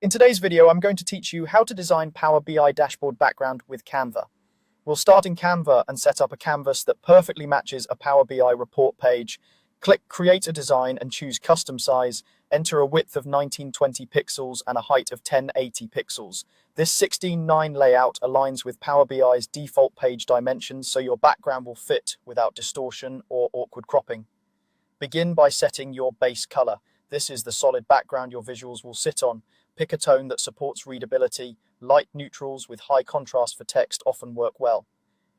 In today's video, I'm going to teach you how to design Power BI dashboard background with Canva. We'll start in Canva and set up a canvas that perfectly matches a Power BI report page. Click Create a Design and choose Custom Size. Enter a width of 1920 pixels and a height of 1080 pixels. This 16:9 layout aligns with Power BI's default page dimensions, so your background will fit without distortion or awkward cropping. Begin by setting your base color. This is the solid background your visuals will sit on. Pick a tone that supports readability. Light neutrals with high contrast for text often work well.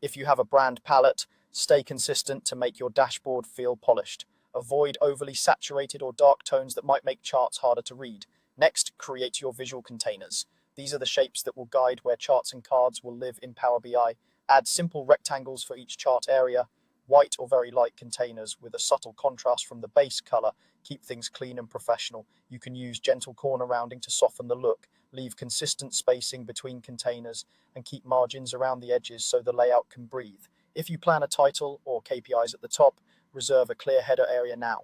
If you have a brand palette, stay consistent to make your dashboard feel polished. Avoid overly saturated or dark tones that might make charts harder to read. Next, create your visual containers. These are the shapes that will guide where charts and cards will live in Power BI. Add simple rectangles for each chart area. White or very light containers with a subtle contrast from the base color keep things clean and professional. You can use gentle corner rounding to soften the look, leave consistent spacing between containers, and keep margins around the edges so the layout can breathe. If you plan a title or KPIs at the top, reserve a clear header area now.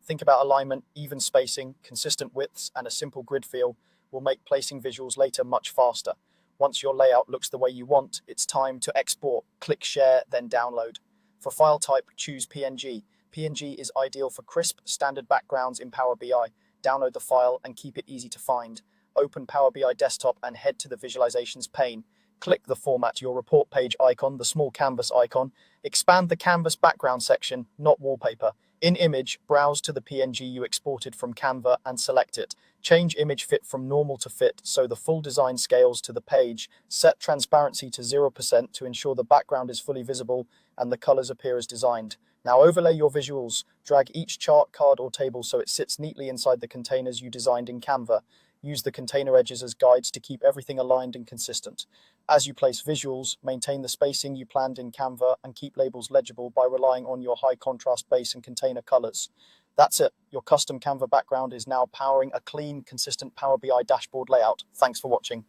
Think about alignment, even spacing, consistent widths, and a simple grid feel will make placing visuals later much faster. Once your layout looks the way you want, it's time to export. Click Share, then Download. For file type, choose PNG. PNG is ideal for crisp, standard backgrounds in Power BI. Download the file and keep it easy to find. Open Power BI Desktop and head to the Visualizations pane. Click the Format Your Report Page icon, the small canvas icon. Expand the Canvas background section, not wallpaper. In Image, browse to the PNG you exported from Canva and select it. Change image fit from normal to fit so the full design scales to the page. Set transparency to 0% to ensure the background is fully visible and the colors appear as designed. Now overlay your visuals. Drag each chart, card, or table so it sits neatly inside the containers you designed in Canva. Use the container edges as guides to keep everything aligned and consistent. As you place visuals, maintain the spacing you planned in Canva and keep labels legible by relying on your high contrast base and container colors. That's it. Your custom Canva background is now powering a clean, consistent Power BI dashboard layout. Thanks for watching.